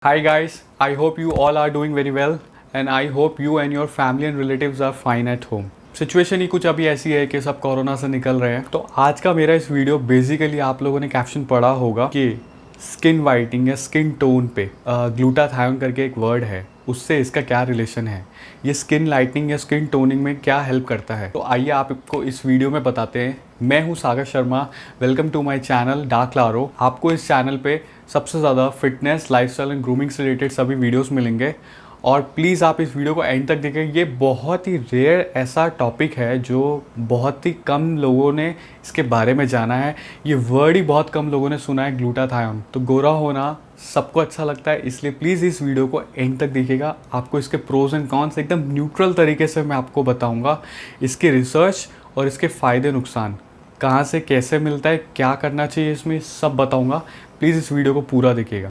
Hi guys, I hope you all are doing very well and I hope you and your family and relatives are fine at home. Situation ही कुछ अभी ऐसी है कि सब corona से निकल रहे हैं। तो आज का मेरा इस वीडियो बेसिकली आप लोगों ने कैप्शन पढ़ा होगा कि स्किन वाइटिंग या स्किन टोन पे ग्लूटाथायोन करके एक वर्ड है, उससे इसका क्या रिलेशन है, ये स्किन लाइटनिंग या स्किन टोनिंग में क्या हेल्प करता है। तो आइए आपको इस वीडियो में बताते हैं। मैं हूँ Sagar Sharma, welcome to my channel dark लारो। आपको इस चैनल पे सबसे ज़्यादा फिटनेस, लाइफस्टाइल एंड ग्रूमिंग से रिलेटेड सभी वीडियोस मिलेंगे और प्लीज़ आप इस वीडियो को एंड तक देखें। ये बहुत ही रेयर ऐसा टॉपिक है जो बहुत ही कम लोगों ने इसके बारे में जाना है। ये वर्ड ही बहुत कम लोगों ने सुना है, ग्लूटाथायोन। तो गोरा होना सबको अच्छा लगता है, इसलिए प्लीज़ इस वीडियो को एंड तक देखिएगा। आपको इसके प्रोज एंड कॉन्स एकदम न्यूट्रल तरीके से मैं आपको बताऊँगा। इसके रिसर्च और इसके फ़ायदे नुकसान, कहाँ से कैसे मिलता है, क्या करना चाहिए, इसमें सब बताऊँगा। प्लीज़ इस वीडियो को पूरा देखिएगा।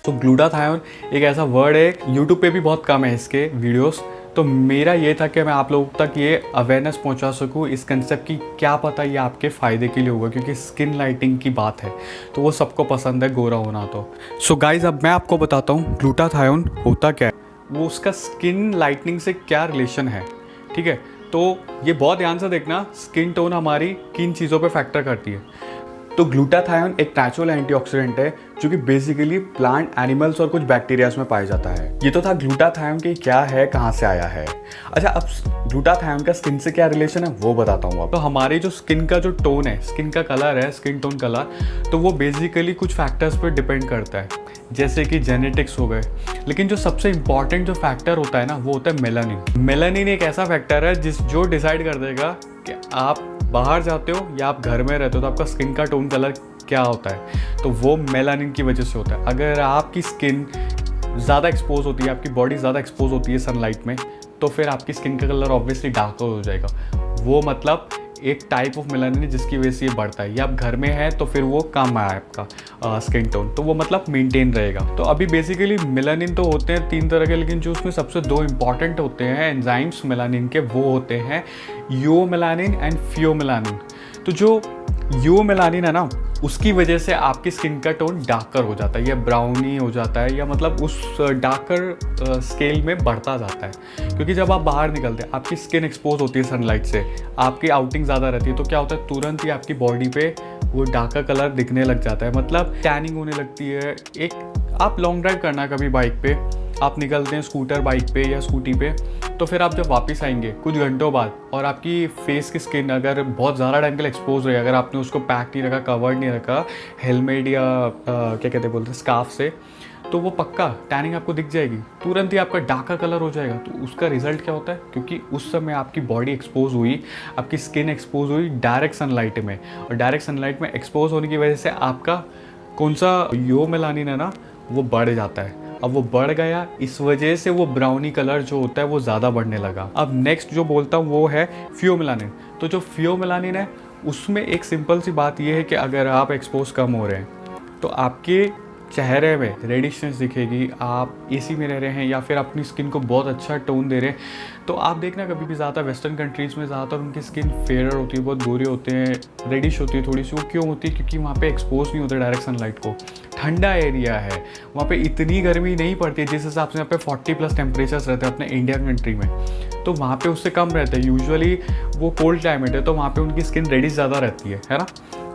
तो ग्लूटाथायोन एक ऐसा वर्ड है, यूट्यूब पे भी बहुत कम है इसके वीडियोस। तो मेरा ये था कि मैं आप लोगों तक ये अवेयरनेस पहुंचा सकूं इस कंसेप्ट की। क्या पता ये आपके फ़ायदे के लिए होगा, क्योंकि स्किन लाइटिंग की बात है तो वो सबको पसंद है, गोरा होना। तो सो गाइज, अब मैं आपको बताता हूँ ग्लूटाथायोन होता क्या है, वो उसका स्किन लाइटनिंग से क्या रिलेशन है। ठीक है, तो ये बहुत ध्यान से देखना, स्किन टोन हमारी किन चीज़ों पर फैक्टर करती है। तो ग्लूटाथायोन एक नेचुरल एंटीऑक्सीडेंट है जो कि बेसिकली प्लांट, एनिमल्स और कुछ बैक्टीरियाज में पाया जाता है। ये तो था ग्लूटाथायोन की क्या है, कहाँ से आया है। अच्छा, अब ग्लूटाथायोन का स्किन से क्या रिलेशन है वो बताता हूँ। तो हमारी जो स्किन का जो टोन है, स्किन का कलर है, स्किन टोन कलर, तो वो बेसिकली कुछ फैक्टर्स पर डिपेंड करता है, जैसे कि जेनेटिक्स हो गए। लेकिन जो सबसे इंपॉर्टेंट जो फैक्टर होता है ना, वो होता है मेलानिन। मेलानिन एक ऐसा फैक्टर है जो डिसाइड कर देगा कि आप बाहर जाते हो या आप घर में रहते हो तो आपका स्किन का टोन कलर क्या होता है। तो वो मेलानिन की वजह से होता है। अगर आपकी स्किन ज़्यादा एक्सपोज होती है, आपकी बॉडी ज़्यादा एक्सपोज होती है सनलाइट में, तो फिर आपकी स्किन का कलर ऑब्वियसली डार्कर हो जाएगा। वो मतलब एक टाइप ऑफ मेलानिन जिसकी वजह से ये बढ़ता है। या आप घर में है तो फिर वो कम है आपका स्किन टोन, तो वो मतलब मेंटेन रहेगा। तो अभी बेसिकली मेलानिन तो होते हैं 3 तरह के, लेकिन जो उसमें सबसे 2 इंपॉर्टेंट होते हैं एंजाइम्स मेलानिन के, वो होते हैं यूओमेलानिन एंड फियोमेलानिन। तो जो यूओमेलानिन है ना, उसकी वजह से आपकी स्किन का टोन डार्कर हो जाता है या ब्राउनी हो जाता है, या मतलब उस डार्कर स्केल में बढ़ता जाता है। क्योंकि जब आप बाहर निकलते हैं, आपकी स्किन एक्सपोज होती है सनलाइट से, आपकी आउटिंग ज़्यादा रहती है, तो क्या होता है, तुरंत ही आपकी बॉडी पे वो डार्कर कलर दिखने लग जाता है, मतलब टैनिंग होने लगती है। एक आप लॉन्ग ड्राइव करना कभी बाइक पे, आप निकलते हैं स्कूटर बाइक पे या स्कूटी पे, तो फिर आप जब वापस आएंगे कुछ घंटों बाद और आपकी फेस की स्किन अगर बहुत ज़्यादा टाइम के लिए एक्सपोज रही, अगर आपने उसको पैक नहीं रखा, कवर्ड नहीं रखा हेलमेट या क्या कहते बोलते हैं स्कार्फ से, तो वो पक्का टैनिंग आपको दिख जाएगी, तुरंत ही आपका डार्कर कलर हो जाएगा। तो उसका रिजल्ट क्या होता है, क्योंकि उस समय आपकी बॉडी एक्सपोज हुई, आपकी स्किन एक्सपोज हुई डायरेक्ट सनलाइट में, और डायरेक्ट सनलाइट में एक्सपोज होने की वजह से आपका कौन सा यूओमेलानिन है ना, वो बढ़ जाता है। अब वो बढ़ गया, इस वजह से वो ब्राउनी कलर जो होता है वो ज़्यादा बढ़ने लगा। अब नेक्स्ट जो बोलता हूँ वो है फियोमेलानिन। तो जो फियोमेलानिन है, उसमें एक सिंपल सी बात ये है कि अगर आप एक्सपोज कम हो रहे हैं तो आपके चेहरे में रेडिशनेस दिखेगी। आप एसी में रह रहे हैं या फिर अपनी स्किन को बहुत अच्छा टोन दे रहे हैं, तो आप देखना कभी भी ज़्यादा वेस्टर्न कंट्रीज़ में ज़्यादातर उनकी स्किन फेयर होती है, बहुत गोरे होते हैं, रेडिश होती है थोड़ी सी। वो क्यों होती है, क्योंकि वहाँ पे एक्सपोज नहीं होता डायरेक्ट सनलाइट को, ठंडा एरिया है, वहाँ पे इतनी गर्मी नहीं पड़ती है जिस हिसाब से यहाँ पे 40+ टेम्परेचर्स रहते हैं अपने इंडिया कंट्री में, तो वहाँ पे उससे कम रहते हैं। यूजुअली वो कोल्ड क्लाइमेट है, तो वहाँ पे उनकी स्किन रेडिश ज़्यादा रहती है ना,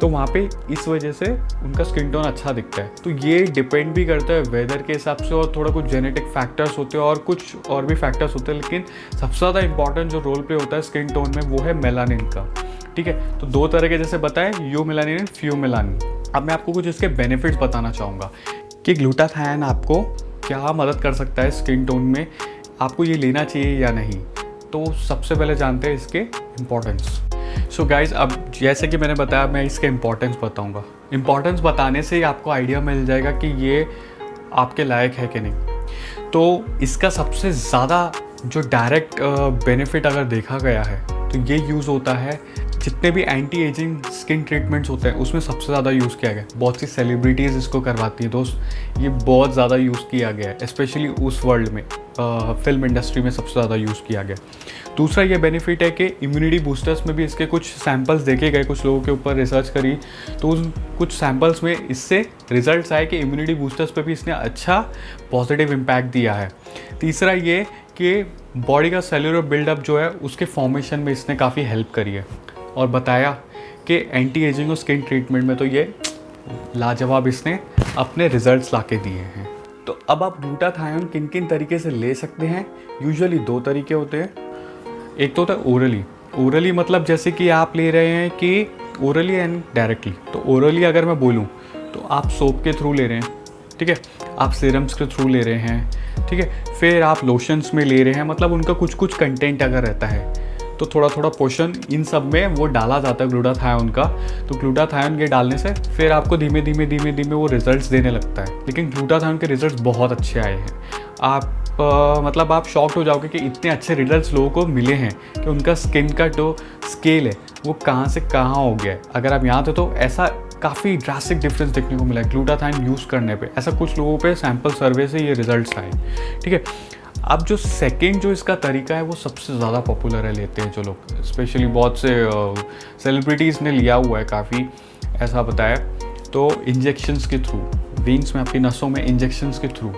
तो वहाँ पे इस वजह से उनका स्किन टोन अच्छा दिखता है। तो ये डिपेंड भी करता है वेदर के हिसाब से, और थोड़ा कुछ जेनेटिक फैक्टर्स होते हैं और कुछ और भी फैक्टर्स होते हैं, लेकिन सबसे ज़्यादा इंपॉर्टेंट जो रोल प्ले होता है स्किन टोन में वो है मेलानिन का। ठीक है, तो 2 तरह के जैसे बताए, यूओमेलानिन एंड फियोमेलानिन। अब मैं आपको कुछ इसके बेनिफिट्स बताना चाहूँगा कि ग्लूटाथायोन आपको क्या मदद कर सकता है स्किन टोन में, आपको ये लेना चाहिए या नहीं। तो सबसे पहले जानते हैं इसके इम्पोर्टेंस। सो गाइज, अब जैसे कि मैंने बताया, मैं इसके इम्पोर्टेंस बताऊंगा। इम्पोर्टेंस बताने से ही आपको आइडिया मिल जाएगा कि ये आपके लायक है कि नहीं। तो इसका सबसे ज़्यादा जो डायरेक्ट बेनिफिट अगर देखा गया है तो ये यूज़ होता है, जितने भी एंटी एजिंग स्किन ट्रीटमेंट्स होते हैं उसमें सबसे ज़्यादा यूज़ किया गया है। बहुत सी सेलिब्रिटीज़ इसको करवाती हैं दोस्त, ये बहुत ज़्यादा यूज़ किया गया है, स्पेशली उस वर्ल्ड में, फिल्म इंडस्ट्री में सबसे ज़्यादा यूज़ किया गया। दूसरा ये बेनिफिट है कि इम्यूनिटी बूस्टर्स में भी इसके कुछ सैम्पल्स देखे गए, कुछ लोगों के ऊपर रिसर्च करी तो उन कुछ सैम्पल्स में इससे रिजल्ट्स आए कि इम्यूनिटी बूस्टर्स पे भी इसने अच्छा पॉजिटिव इम्पैक्ट दिया है। तीसरा ये कि बॉडी का सेलुलर बिल्डअप जो है उसके फॉर्मेशन में इसने काफ़ी हेल्प करी है, और बताया कि एंटी एजिंग और स्किन ट्रीटमेंट में तो ये लाजवाब इसने अपने रिजल्ट्स लाके दिए हैं। तो अब आप ग्लूटाथायोन किन किन तरीके से ले सकते हैं? यूजुअली 2 तरीके होते हैं। एक तो होता है ओरली। ओरली मतलब जैसे कि आप ले रहे हैं कि ओरली एंड डायरेक्टली। तो ओरली अगर मैं बोलूँ तो आप सोप के थ्रू ले रहे हैं, ठीक है, आप सीरम्स के थ्रू ले रहे हैं, ठीक है, फिर आप लोशंस में ले रहे हैं, मतलब उनका कुछ कुछ कंटेंट अगर रहता है तो थोड़ा थोड़ा पोर्शन इन सब में वो डाला जाता है ग्लूटाथायोन का। तो ग्लूटाथायोन ये डालने से फिर आपको धीमे धीमे वो रिजल्ट्स देने लगता है। लेकिन ग्लूटाथायोन के रिजल्ट्स बहुत अच्छे आए हैं। आप मतलब आप शॉक्ड हो जाओगे कि इतने अच्छे रिजल्ट्स लोगों को मिले हैं कि उनका स्किन का जो स्केल है वो कहाँ से कहाँ हो गया है। अगर आप यहाँ थे तो ऐसा काफ़ी ड्रास्टिक डिफरेंस देखने को मिला है ग्लूटाथायोन यूज़ करने पे। ऐसा कुछ लोगों पे सैम्पल सर्वे से ये रिजल्ट्स आए, ठीक है। अब जो सेकंड जो इसका तरीका है वो सबसे ज़्यादा पॉपुलर है, लेते हैं जो लोग, स्पेशली बहुत से सेलिब्रिटीज़ ने लिया हुआ है काफ़ी, ऐसा बताया। तो इंजेक्शंस के थ्रू, वेन्स में आपकी नसों में इंजेक्शंस के थ्रू।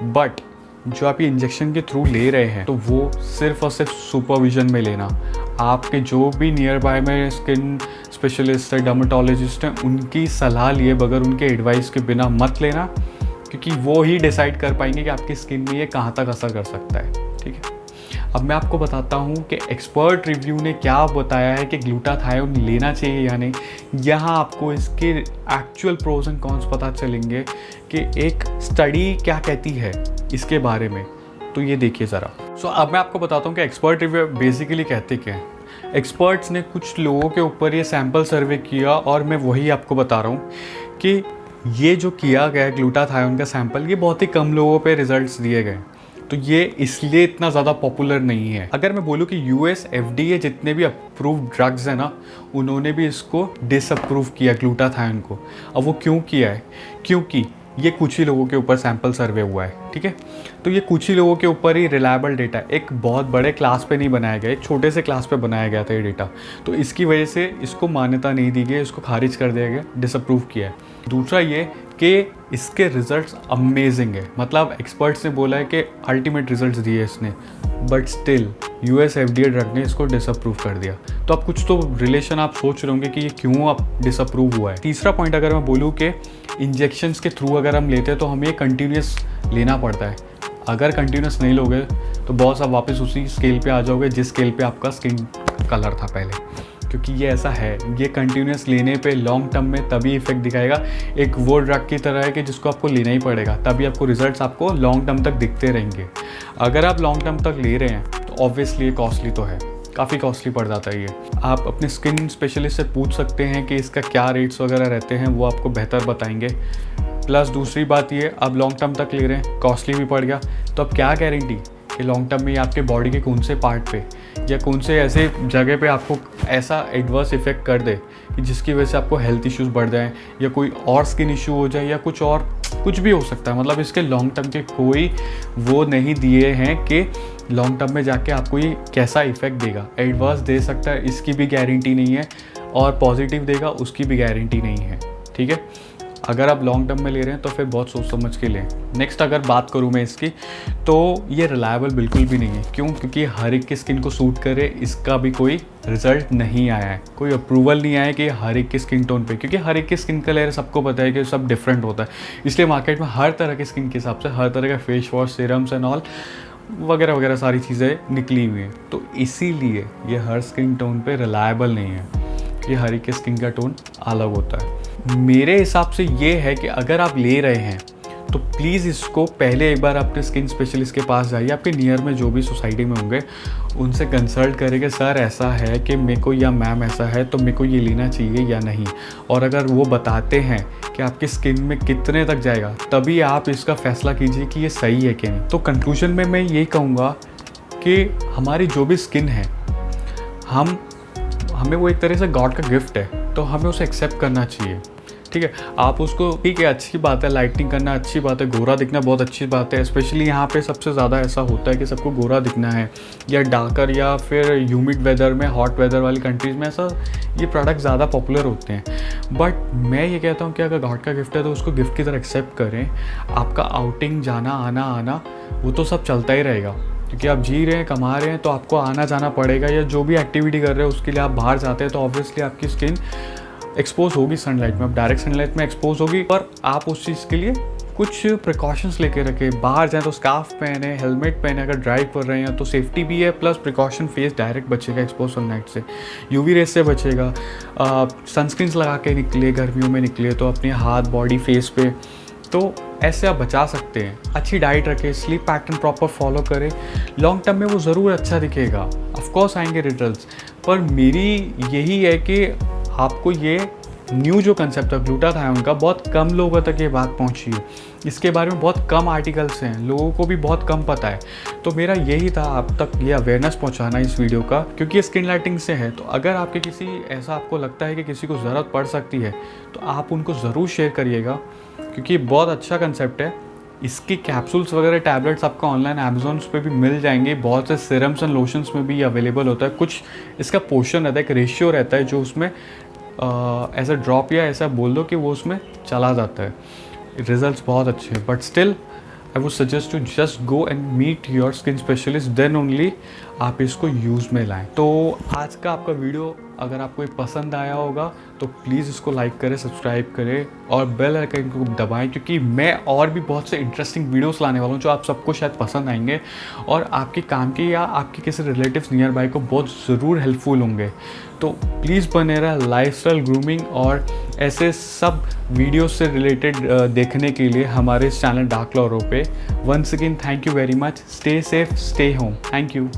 बट जो आप ये इंजेक्शन के थ्रू ले रहे हैं तो वो सिर्फ और सिर्फ सुपरविजन में लेना। आपके जो भी नियर बाय में स्किन स्पेशलिस्ट है, डर्मेटोलॉजिस्ट हैं, उनकी सलाह लिए बगैर, उनके एडवाइस के बिना मत लेना, क्योंकि वो ही डिसाइड कर पाएंगे कि आपकी स्किन में ये कहाँ तक असर कर सकता है, ठीक है। अब मैं आपको बताता हूँ कि एक्सपर्ट रिव्यू ने क्या बताया है कि ग्लूटाथायोन लेना चाहिए या नहीं। यहाँ आपको इसके एक्चुअल प्रोज एंड कॉन्स पता चलेंगे कि एक स्टडी क्या कहती है इसके बारे में। तो ये देखिए ज़रा। सो अब मैं आपको बताता हूँ कि एक्सपर्ट रिव्यू बेसिकली कहते क्या हैं। एक्सपर्ट्स ने कुछ लोगों के ऊपर ये सैम्पल सर्वे किया, और मैं वही आपको बता रहा हूँ कि ये जो किया गया ग्लूटाथायोन का सैंपल, ये बहुत ही कम लोगों पे रिजल्ट्स दिए गए, तो ये इसलिए इतना ज़्यादा पॉपुलर नहीं है। अगर मैं बोलूँ कि यूएस FDA जितने भी अप्रूव्ड ड्रग्स हैं ना, उन्होंने भी इसको डिसअप्रूव किया ग्लूटाथायोन को। अब वो क्यों किया है? क्योंकि ये कुछ ही लोगों के ऊपर सैंपल सर्वे हुआ है, ठीक है। तो ये कुछ ही लोगों के ऊपर ही रिलायबल डेटा, एक बहुत बड़े क्लास पे नहीं बनाया गया, एक छोटे से क्लास पे बनाया गया था ये डेटा। तो इसकी वजह से इसको मान्यता नहीं दी गई, इसको खारिज कर दिया गया, डिसअप्रूव किया है। दूसरा ये कि इसके रिजल्ट्स अमेजिंग है, मतलब एक्सपर्ट्स ने बोला है कि अल्टीमेट रिजल्ट्स दिए इसने, but still US FDA drug ने इसको डिसअप्रूव कर दिया। तो अब कुछ तो रिलेशन आप सोच रहे होंगे कि ये क्यों अब डिसअप्रूव हुआ है। तीसरा पॉइंट अगर मैं बोलूँ कि इंजेक्शंस के थ्रू अगर हम लेते हैं तो हमें कंटिन्यूस लेना पड़ता है। अगर कंटिन्यूस नहीं लोगे तो बहुत आप वापस उसी स्केल पे आ जाओगे जिस स्केल पे आपका स्किन कलर था पहले, क्योंकि ये ऐसा है, ये कंटिन्यूस लेने पे लॉन्ग टर्म में तभी इफेक्ट दिखाएगा। एक वो ड्रग की तरह है कि जिसको आपको लेना ही पड़ेगा, तभी आपको रिजल्ट्स आपको लॉन्ग टर्म तक दिखते रहेंगे। अगर आप लॉन्ग टर्म तक ले रहे हैं तो ऑब्वियसली कॉस्टली तो है, काफ़ी कॉस्टली पड़ जाता है ये। आप अपने स्किन स्पेशलिस्ट से पूछ सकते हैं कि इसका क्या रेट्स वगैरह रहते हैं, वो आपको बेहतर बताएंगे। प्लस दूसरी बात ये, अब लॉन्ग टर्म तक ले रहे हैं, कॉस्टली भी पड़ गया, तो अब क्या गारंटी कि लॉन्ग टर्म में ये आपके बॉडी के कौन से पार्ट पे या कौन से ऐसे जगह पे आपको ऐसा एडवर्स इफेक्ट कर दे कि जिसकी वजह से आपको हेल्थ इश्यूज़ बढ़ जाएँ या कोई और स्किन इशू हो जाए या कुछ भी हो सकता है। मतलब इसके लॉन्ग टर्म के कोई वो नहीं दिए हैं कि लॉन्ग टर्म में जाके आपको ये कैसा इफेक्ट देगा। एडवर्स दे सकता है, इसकी भी गारंटी नहीं है, और पॉजिटिव देगा उसकी भी गारंटी नहीं है, ठीक है। अगर आप लॉन्ग टर्म में ले रहे हैं तो फिर बहुत सोच समझ के लें। नेक्स्ट अगर बात करूँ मैं इसकी, तो ये रिलायबल बिल्कुल भी नहीं है। क्यों? क्योंकि हर एक की स्किन को सूट करे इसका भी कोई रिजल्ट नहीं आया है, कोई अप्रूवल नहीं आया है कि हर एक के स्किन टोन पे, क्योंकि हर एक की स्किन कलर सबको पता है कि सब डिफरेंट होता है। इसलिए मार्केट में हर तरह के स्किन के हिसाब से हर तरह का face wash, serums and all वगैरह वगैरह सारी चीज़ें निकली हुई हैं। तो इसीलिए ये हर स्किन टोन पे रिलायबल नहीं है, कि हर एक के स्किन का टोन अलग होता है। मेरे हिसाब से ये है कि अगर आप ले रहे हैं तो प्लीज़ इसको पहले एक बार अपने स्किन स्पेशलिस्ट के पास जाइए, आपके नियर में जो भी सोसाइटी में होंगे उनसे कंसल्ट करें कि सर ऐसा है कि मेरे को, या मैम ऐसा है तो मेरे को ये लेना चाहिए या नहीं। और अगर वो बताते हैं कि आपकी स्किन में कितने तक जाएगा, तभी आप इसका फैसला कीजिए कि ये सही है कि नहीं। तो कंक्लूजन में मैं यही कहूँगा कि हमारी जो भी स्किन है हमें वो एक तरह से गॉड का गिफ्ट है, तो हमें उसे एक्सेप्ट करना चाहिए। ठीक है, आप उसको, ठीक है, अच्छी बात है, लाइटिंग करना अच्छी बात है, गोरा दिखना बहुत अच्छी बात है। स्पेशली यहाँ पे सबसे ज़्यादा ऐसा होता है कि सबको गोरा दिखना है, या डार्कर या फिर ह्यूमिड वेदर में, हॉट वेदर वाली कंट्रीज़ में ऐसा ये प्रोडक्ट ज़्यादा पॉपुलर होते हैं। बट मैं ये कहता हूँ कि अगर गॉड का गिफ्ट है तो उसको गिफ्ट की तरह एक्सेप्ट करें। आपका आउटिंग, जाना आना वो तो सब चलता ही रहेगा, क्योंकि आप जी रहे हैं, कमा रहे हैं, तो आपको आना जाना पड़ेगा। या जो भी एक्टिविटी कर रहे हैं उसके लिए आप बाहर जाते हैं तो ऑब्वियसली आपकी स्किन एक्सपोज होगी सनलाइट में, अब डायरेक्ट सनलाइट में एक्सपोज होगी। पर आप उस चीज़ के लिए कुछ प्रिकॉशंस लेके रखें। बाहर जाएं तो स्कार्फ पहने, हेलमेट पहने, अगर ड्राइव कर रहे हैं तो सेफ्टी भी है, प्लस प्रिकॉशन, फेस डायरेक्ट बचेगा एक्सपोज सनलाइट से, यूवी रेस से बचेगा। सनस्क्रीन्स लगा के निकले, गर्मियों में निकले तो अपने हाथ, बॉडी, फेस पे, तो ऐसे आप बचा सकते हैं। अच्छी डाइट रखें, स्लीप पैटर्न प्रॉपर फॉलो करें, लॉन्ग टर्म में वो ज़रूर अच्छा दिखेगा, ऑफकोर्स आएंगे रिजल्ट्स। पर मेरी यही है कि आपको ये न्यू जो कंसेप्ट है ग्लूटाथायोन का, बहुत कम लोगों तक ये बात पहुंची है, इसके बारे में बहुत कम आर्टिकल्स हैं, लोगों को भी बहुत कम पता है। तो मेरा यही था आप तक ये अवेयरनेस पहुंचाना इस वीडियो का, क्योंकि ये स्किन लाइटिंग से है। तो अगर आपके किसी ऐसा आपको लगता है कि किसी को ज़रूरत पड़ सकती है तो आप उनको ज़रूर शेयर करिएगा, क्योंकि ये बहुत अच्छा कंसेप्ट है। इसकी कैप्सूल्स वगैरह, टैबलेट्स आपको ऑनलाइन अमेजोन पे भी मिल जाएंगे, बहुत से सिरम्स एंड लोशंस में भी अवेलेबल होता है। कुछ इसका पोर्शन रहता है, एक रेशियो रहता है जो उसमें ऐसा ड्रॉप या ऐसा बोल दो कि वो उसमें चला जाता है। रिजल्ट्स बहुत अच्छे हैं, but still I would suggest to just go and meet your skin specialist, then only आप इसको यूज़ में लाएं। तो आज का आपका वीडियो अगर आपको ये पसंद आया होगा तो प्लीज़ इसको लाइक करें, सब्सक्राइब करें और बेल आइकन को दबाएं, क्योंकि मैं और भी बहुत से इंटरेस्टिंग वीडियोस लाने वाला हूँ जो आप सबको शायद पसंद आएंगे और आपके काम के या आपके किसी रिलेटिव्स नियर बाय को बहुत ज़रूर हेल्पफुल होंगे। तो प्लीज़ बने रहा लाइफस्टाइल, ग्रूमिंग और ऐसे सब वीडियोस से रिलेटेड देखने के लिए हमारे इस चैनल डार्क क्लोरो पे। Once again thank you very much, stay safe, stay home, thank you.